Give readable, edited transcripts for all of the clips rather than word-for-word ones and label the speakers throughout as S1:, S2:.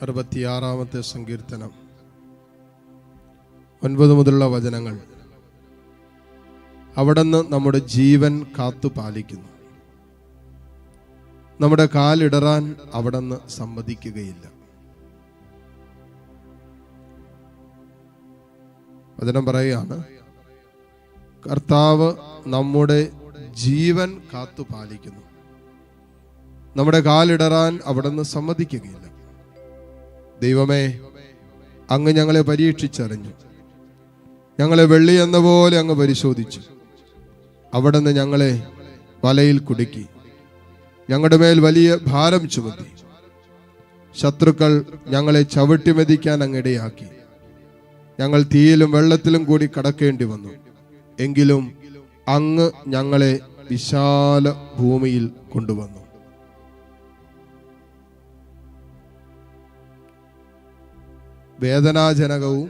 S1: 66-ാമത്തെ സങ്കീർത്തനം 9 മുതലുള്ള വചനങ്ങൾ. അവിടുന്ന് നമ്മുടെ ജീവൻ കാത്തു പാലിക്കുന്നു. നമ്മുടെ കാലിടറാൻ അവിടുന്ന് സമ്മതിക്കുകയില്ല. വചനം പറയുകയാണ്, കർത്താവ് നമ്മുടെ ജീവൻ കാത്തു പാലിക്കുന്നു. നമ്മുടെ കാലിടറാൻ അവിടുന്ന് സമ്മതിക്കുകയില്ല. ദൈവമേ, അങ്ങ് ഞങ്ങളെ പരീക്ഷിച്ചറിഞ്ഞു. ഞങ്ങളെ വെള്ളി എന്ന പോലെ അങ്ങ് പരിശോധിച്ചു. അവിടുന്ന് ഞങ്ങളെ വലയിൽ കുടുക്കി. ഞങ്ങളുടെ മേൽ വലിയ ഭാരം ചുമത്തി. ശത്രുക്കൾ ഞങ്ങളെ ചവിട്ടി മെതിക്കാൻ അങ്ങിടയാക്കി. ഞങ്ങൾ തീയിലും വെള്ളത്തിലും കൂടി കടക്കേണ്ടി വന്നു. എങ്കിലും അങ്ങ് ഞങ്ങളെ വിശാല ഭൂമിയിൽ കൊണ്ടുവന്നു. വേദനാജനകവും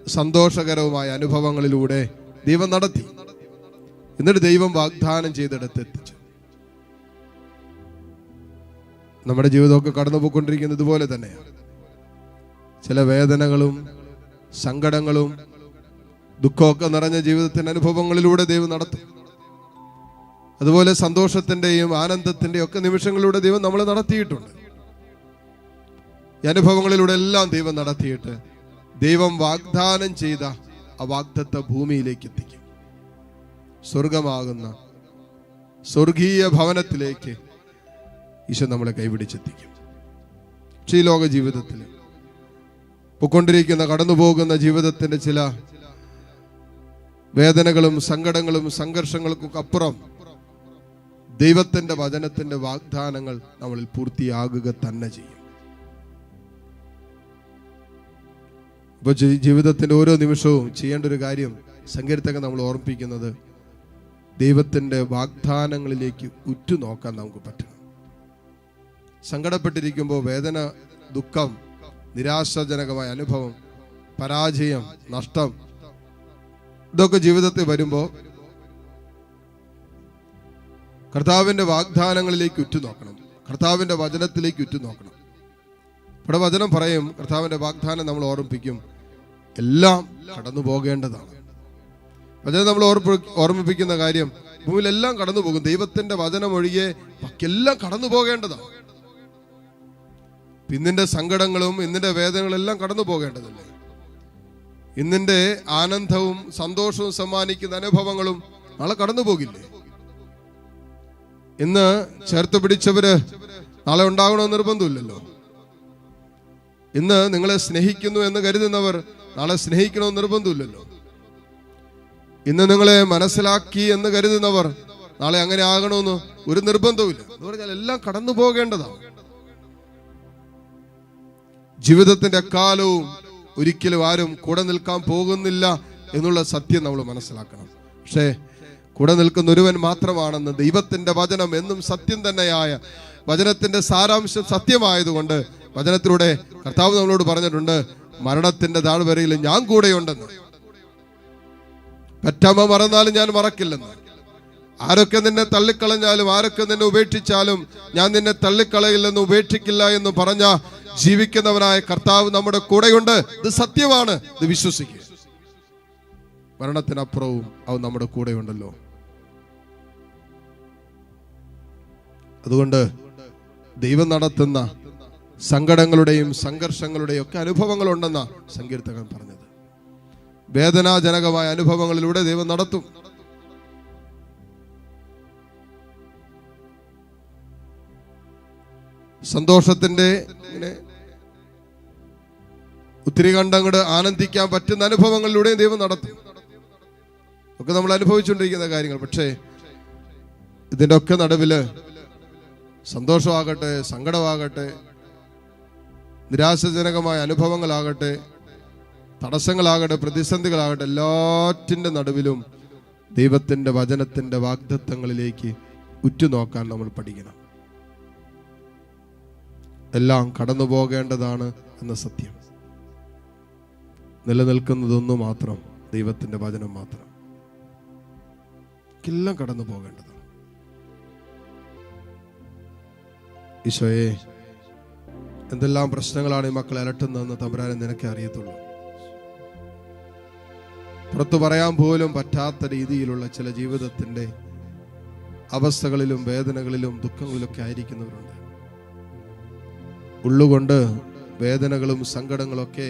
S1: സന്തോഷകരവുമായ അനുഭവങ്ങളിലൂടെ ദൈവം നടത്തി. എന്നിട്ട് ദൈവം വാഗ്ദാനം ചെയ്തെടുത്ത് എത്തിച്ചു. നമ്മുടെ ജീവിതമൊക്കെ കടന്നുപോയിക്കൊണ്ടിരിക്കുന്നത് ഇതുപോലെ തന്നെയാണ്. ചില വേദനകളും സങ്കടങ്ങളും ദുഃഖമൊക്കെ നിറഞ്ഞ ജീവിതത്തിന്റെ അനുഭവങ്ങളിലൂടെ ദൈവം നടത്തും. അതുപോലെ സന്തോഷത്തിന്റെയും ആനന്ദത്തിന്റെയും ഒക്കെ നിമിഷങ്ങളിലൂടെ ദൈവം നമ്മളെ നടത്തിയിട്ടുണ്ട്. ഈ അനുഭവങ്ങളിലൂടെ എല്ലാം ദൈവം നടത്തിയിട്ട് ദൈവം വാഗ്ദാനം ചെയ്ത ആ വാഗ്ദത്ത ഭൂമിയിലേക്ക് എത്തിക്കും. സ്വർഗമാകുന്ന സ്വർഗീയ ഭവനത്തിലേക്ക് ഈശോ നമ്മളെ കൈപിടിച്ചെത്തിക്കും. പക്ഷേ ഈ ലോക ജീവിതത്തിൽ പൊക്കൊണ്ടിരിക്കുന്ന കടന്നുപോകുന്ന ജീവിതത്തിന്റെ ചില വേദനകളും സങ്കടങ്ങളും സംഘർഷങ്ങൾക്കും അപ്പുറം ദൈവത്തിന്റെ വചനത്തിന്റെ വാഗ്ദാനങ്ങൾ നമ്മളിൽ പൂർത്തിയാകുക തന്നെ ചെയ്യും. അപ്പോൾ ജീവിതത്തിന്റെ ഓരോ നിമിഷവും ചെയ്യേണ്ട ഒരു കാര്യം സങ്കീർത്തകൻ നമ്മൾ ഓർമ്മിപ്പിക്കുന്നത്, ദൈവത്തിന്റെ വാഗ്ദാനങ്ങളിലേക്ക് ഉറ്റുനോക്കാൻ നമുക്ക് പറ്റണം. സങ്കടപ്പെട്ടിരിക്കുമ്പോൾ വേദന, ദുഃഖം, നിരാശാജനകമായ അനുഭവം, പരാജയം, നഷ്ടം, ഇതൊക്കെ ജീവിതത്തിൽ വരുമ്പോൾ കർത്താവിന്റെ വാഗ്ദാനങ്ങളിലേക്ക് ഉറ്റുനോക്കണം. കർത്താവിന്റെ വചനത്തിലേക്ക് ഉറ്റുനോക്കണം. ഇവിടെ വചനം പറയും, കർത്താവിന്റെ വാഗ്ദാനം നമ്മൾ ഓർമ്മിപ്പിക്കും, എല്ലാം കടന്നു പോകേണ്ടതാണ്. വചനം നമ്മൾ ഓർമ്മിപ്പിക്കുന്ന കാര്യം, ഭൂമിയിലെല്ലാം കടന്നു പോകും. ദൈവത്തിന്റെ വചനം ഒഴികെ ബാക്കിയെല്ലാം കടന്നു പോകേണ്ടതാണ്. ഇന്നിന്റെ സങ്കടങ്ങളും ഇന്നിന്റെ വേദനകളെല്ലാം കടന്നു പോകേണ്ടതല്ലേ? ഇന്നിന്റെ ആനന്ദവും സന്തോഷവും സമ്മാനിക്കുന്ന അനുഭവങ്ങളും നാളെ കടന്നു പോകില്ലേ? ഇന്ന് ചേർത്ത് പിടിച്ചവര് നാളെ ഉണ്ടാകണമെന്ന് നിർബന്ധമില്ലല്ലോ. ഇന്ന് നിങ്ങളെ സ്നേഹിക്കുന്നു എന്ന് കരുതുന്നവർ നാളെ സ്നേഹിക്കണമെന്ന് നിർബന്ധമില്ലല്ലോ. ഇന്ന് നിങ്ങളെ മനസ്സിലാക്കി എന്ന് കരുതുന്നവർ നാളെ അങ്ങനെ ആകണമെന്ന് ഒരു നിർബന്ധവുമില്ല. എന്ന് പറഞ്ഞാൽ എല്ലാം കടന്നു പോകേണ്ടതാണ്. ജീവിതത്തിന്റെ എക്കാലവും ഒരിക്കലും ആരും കൂടെ നിൽക്കാൻ പോകുന്നില്ല എന്നുള്ള സത്യം നമ്മൾ മനസ്സിലാക്കണം. പക്ഷേ കൂടെ നിൽക്കുന്ന ഒരുവൻ മാത്രമാണെന്ന് ദൈവത്തിന്റെ വചനം എന്നും സത്യം തന്നെയായ വചനത്തിന്റെ സാരാംശം സത്യമായതുകൊണ്ട് വചനത്തിലൂടെ കർത്താവ് നമ്മളോട് പറഞ്ഞിട്ടുണ്ട്, മരണത്തിന്റെ താഴ്വരയിൽ ഞാൻ കൂടെയുണ്ടെന്ന്. പെറ്റമ്മ മറന്നാലും ഞാൻ മറക്കില്ലെന്ന്. ആരൊക്കെ നിന്നെ തള്ളിക്കളഞ്ഞാലും ആരൊക്കെ നിന്നെ ഉപേക്ഷിച്ചാലും ഞാൻ നിന്നെ തള്ളിക്കളയില്ലെന്ന് ഉപേക്ഷിക്കില്ല എന്ന് പറഞ്ഞ ജീവിക്കുന്നവനായ കർത്താവ് നമ്മുടെ കൂടെയുണ്ട്. ഇത് സത്യമാണ്, ഇത് വിശ്വസിക്കുക. മരണത്തിനപ്പുറവും അവൻ നമ്മുടെ കൂടെയുണ്ടല്ലോ. അതുകൊണ്ട് ദൈവം നടത്തുന്ന സങ്കടങ്ങളുടെയും സംഘർഷങ്ങളുടെയും ഒക്കെ അനുഭവങ്ങളുണ്ടെന്ന സങ്കീർത്തകൻ പറഞ്ഞത്. വേദനാജനകമായ അനുഭവങ്ങളിലൂടെ ദൈവം നടത്തും. സന്തോഷത്തിന്റെ ഒത്തിരി കണ്ടങ്ങോട് ആനന്ദിക്കാൻ പറ്റുന്ന അനുഭവങ്ങളിലൂടെയും ദൈവം നടത്തും. ഒക്കെ നമ്മൾ അനുഭവിച്ചുകൊണ്ടിരിക്കുന്ന കാര്യങ്ങൾ. പക്ഷേ ഇതിന്റെ ഒക്കെ നടുവില് സന്തോഷമാകട്ടെ, സങ്കടമാകട്ടെ, നിരാശാജനകമായ അനുഭവങ്ങളാകട്ടെ, തടസ്സങ്ങളാകട്ടെ, പ്രതിസന്ധികളാകട്ടെ, എല്ലാറ്റിൻ്റെ നടുവിലും ദൈവത്തിന്റെ വചനത്തിന്റെ വാഗ്ദത്തങ്ങളിലേക്ക് ഉറ്റുനോക്കാൻ നമ്മൾ പഠിക്കണം. എല്ലാം കടന്നു പോകേണ്ടതാണ് എന്ന സത്യം. നിലനിൽക്കുന്നതൊന്നു മാത്രം, ദൈവത്തിന്റെ വചനം മാത്രം. എല്ലാം കടന്നു പോകേണ്ടതാണ്. ഈശോയെ, എന്തെല്ലാം പ്രശ്നങ്ങളാണ് ഈ മക്കളെ അലട്ടുന്നതെന്ന് തമ്പുരാനെ നിനക്കേ അറിയത്തുള്ളൂ. പുറത്തു പറയാൻ പോലും പറ്റാത്ത രീതിയിലുള്ള ചില ജീവിതത്തിന്റെ അവസ്ഥകളിലും വേദനകളിലും ദുഃഖങ്ങളിലൊക്കെ ആയിരിക്കുന്നവരുണ്ട്. ഉള്ളുകൊണ്ട് വേദനകളും സങ്കടങ്ങളൊക്കെ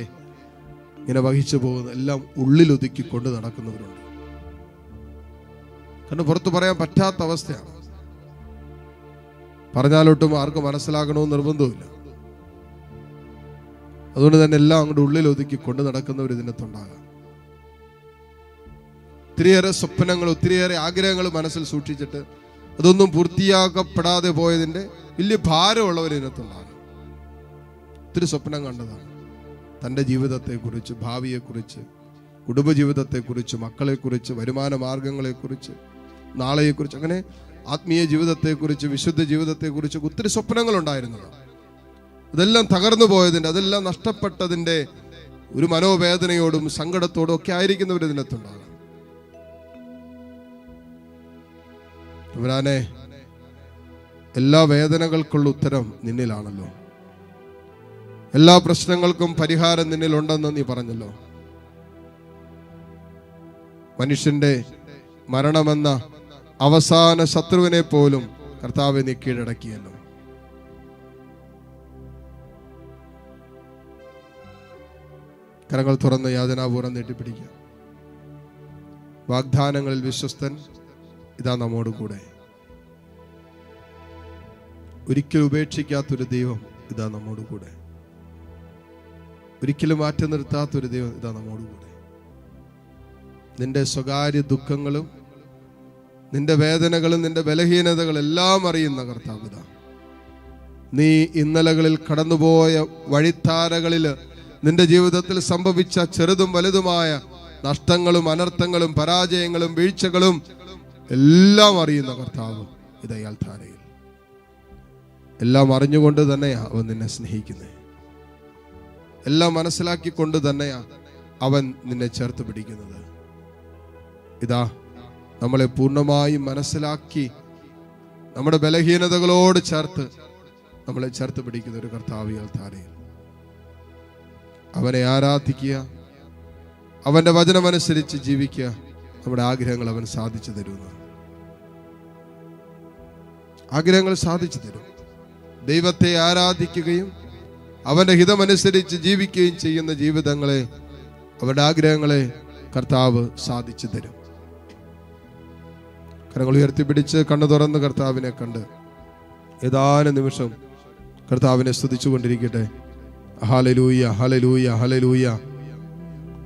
S1: ഇങ്ങനെ വഹിച്ചു പോകുന്ന എല്ലാം ഉള്ളിലൊതുക്കിക്കൊണ്ട് നടക്കുന്നവരുണ്ട്. കാരണം പുറത്തു പറയാൻ പറ്റാത്ത അവസ്ഥയാണ്. പറഞ്ഞാലൊട്ടും ആർക്കും മനസ്സിലാക്കണമെന്ന് നിർബന്ധമില്ല. അതുകൊണ്ട് തന്നെ എല്ലാം അങ്ങോട്ട് ഉള്ളിലൊതുക്കി കൊണ്ട് നടക്കുന്നവർ ഇതിനകത്തുണ്ടാകാം. ഒത്തിരിയേറെ സ്വപ്നങ്ങൾ, ഒത്തിരിയേറെ ആഗ്രഹങ്ങൾ മനസ്സിൽ സൂക്ഷിച്ചിട്ട് അതൊന്നും പൂർത്തിയാക്കപ്പെടാതെ പോയതിന്റെ വലിയ ഭാരമുള്ളവർ ഇതിനകത്തുണ്ടാകാം. ഒത്തിരി സ്വപ്നം കണ്ടതാണ്. തൻ്റെ ജീവിതത്തെക്കുറിച്ച്, ഭാവിയെക്കുറിച്ച്, കുടുംബജീവിതത്തെക്കുറിച്ച്, മക്കളെക്കുറിച്ച്, വരുമാന മാർഗങ്ങളെക്കുറിച്ച്, നാളെയെക്കുറിച്ച്, അങ്ങനെ ആത്മീയ ജീവിതത്തെക്കുറിച്ച്, വിശുദ്ധ ജീവിതത്തെക്കുറിച്ച് ഒത്തിരി സ്വപ്നങ്ങളുണ്ടായിരുന്നതാണ്. അതെല്ലാം തകർന്നു പോയതിൻ്റെ, അതെല്ലാം നഷ്ടപ്പെട്ടതിൻ്റെ ഒരു മനോവേദനയോടും സങ്കടത്തോടും ഒക്കെ ആയിരിക്കുന്നവർ ഇതിനകത്തുണ്ടാകാം. തമ്പുരാനെ, എല്ലാ വേദനകൾക്കുള്ള ഉത്തരം നിന്നിലാണല്ലോ. എല്ലാ പ്രശ്നങ്ങൾക്കും പരിഹാരം നിന്നിലുണ്ടെന്ന് നീ പറഞ്ഞല്ലോ. മനുഷ്യന്റെ മരണമെന്ന അവസാന ശത്രുവിനെ പോലും കർത്താവെ നീ കീഴടക്കിയല്ലോ. കരങ്ങൾ തുറന്ന് യാതനാപൂർവ്വം നീട്ടിപ്പിടിക്കുക. വാഗ്ദാനങ്ങളിൽ വിശ്വസ്തൻ ഇതാ നമ്മോട് കൂടെ. ഒരിക്കലും ഉപേക്ഷിക്കാത്തൊരു ദൈവം ഇതാ നമ്മോട് കൂടെ. ഒരിക്കലും മാറ്റി നിർത്താത്തൊരു ദൈവം ഇതാ നമ്മോട് കൂടെ. നിന്റെ സ്വകാര്യ ദുഃഖങ്ങളും നിന്റെ വേദനകളും നിന്റെ ബലഹീനതകളെല്ലാം അറിയുന്ന കർത്താവ് ഇതാ. നീ ഇന്നലകളിൽ കടന്നുപോയ വഴിത്താരകളിൽ നിന്റെ ജീവിതത്തിൽ സംഭവിച്ച ചെറുതും വലുതുമായ നഷ്ടങ്ങളും അനർത്ഥങ്ങളും പരാജയങ്ങളും വീഴ്ചകളും എല്ലാം അറിയുന്ന കർത്താവ് ഇതാ യാൽധാരയിൽ. എല്ലാം അറിഞ്ഞുകൊണ്ട് തന്നെയാ അവൻ നിന്നെ സ്നേഹിക്കുന്നത്. എല്ലാം മനസ്സിലാക്കിക്കൊണ്ട് തന്നെയാ അവൻ നിന്നെ ചേർത്ത് പിടിക്കുന്നത്. ഇതാ നമ്മളെ പൂർണ്ണമായും മനസ്സിലാക്കി നമ്മുടെ ബലഹീനതകളോട് ചേർത്ത് നമ്മളെ ചേർത്ത് പിടിക്കുന്ന ഒരു കർത്താവ് യാൽധാരയിൽ. അവനെ ആരാധിക്കുക, അവന്റെ വചനമനുസരിച്ച് ജീവിക്കുക. നമ്മുടെ ആഗ്രഹങ്ങൾ അവൻ സാധിച്ചു തരുന്നു. ആഗ്രഹങ്ങൾ സാധിച്ചു തരും. ദൈവത്തെ ആരാധിക്കുകയും അവന്റെ ഹിതമനുസരിച്ച് ജീവിക്കുകയും ചെയ്യുന്ന ജീവിതങ്ങളെ, അവരുടെ ആഗ്രഹങ്ങളെ കർത്താവ് സാധിച്ചു തരും. കരങ്ങൾ ഉയർത്തിപ്പിടിച്ച് കണ്ണു തുറന്ന് കർത്താവിനെ കണ്ട് ഏതാനും നിമിഷം കർത്താവിനെ സ്തുതിച്ചുകൊണ്ടിരിക്കട്ടെ. Hallelujah, hallelujah, hallelujah.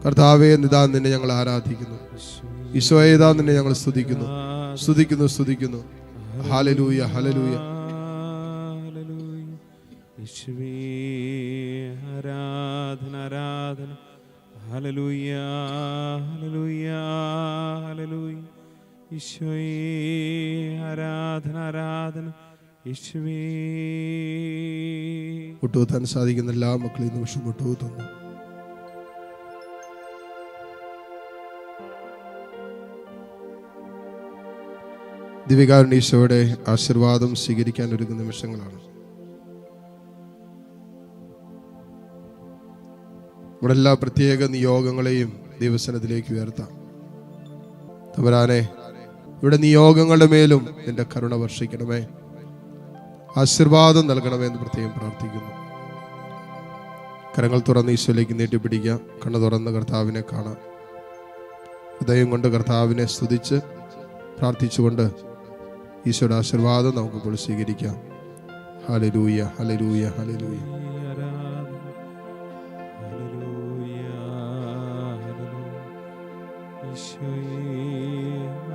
S1: കർത്താവേ, നിതാ നിന്നെ ഞങ്ങൾ ആരാധിക്കുന്നു. ഈശോയെ, ഇതാ നിന്നെ ഞങ്ങൾ സ്തുതിക്കുന്നു, സ്തുതിക്കുന്നു, സ്തുതിക്കുന്നു. Hallelujah, hallelujah.
S2: യേശുവേ, ആരാധന, ആരാധന. Hallelujah, hallelujah, hallelujah. ഈശോയെ, ആരാധന, ആരാധന. യേശുവേ.
S1: മുട്ടുകുത്താൻ സാധിക്കുന്ന എല്ലാ മക്കളും ഈ നിമിഷം മുട്ടുകുത്തുന്നു. ദിവ്യകാരുണ്യ ഈശോയുടെ ആശീർവാദം സ്വീകരിക്കാൻ ഒരുങ്ങുന്ന നിമിഷങ്ങളാണ്. നമ്മുടെ എല്ലാ പ്രത്യേക നിയോഗങ്ങളെയും ദൈവസന്നിധിയിലേക്ക് ഉയർത്താം. തമ്പുരാനെ, ഇവിടെ നിയോഗങ്ങളുടെ മേലും നിന്റെ കരുണ വർഷിക്കണമേ, ആശീർവാദം നൽകണമേ എന്ന് പ്രത്യേകം പ്രാർത്ഥിക്കുന്നു. കരങ്ങൾ തുറന്ന് ഈശോയിലേക്ക് നീട്ടിപ്പിടിക്കാം. കണ്ണു തുറന്ന് കർത്താവിനെ കാണാം. ഹൃദയം കൊണ്ട് കർത്താവിനെ സ്തുതിച്ച് പ്രാർത്ഥിച്ചുകൊണ്ട് ഈശോയുടെ ആശീർവാദം നമുക്കിപ്പോൾ സ്വീകരിക്കാം. Hallelujah, hallelujah, hallelujah.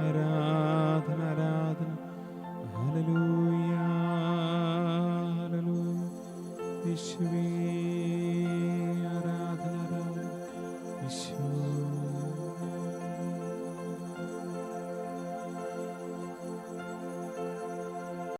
S2: ആരാധന, ആരാധന. Hallelujah, hallelujah. യേശുവേ.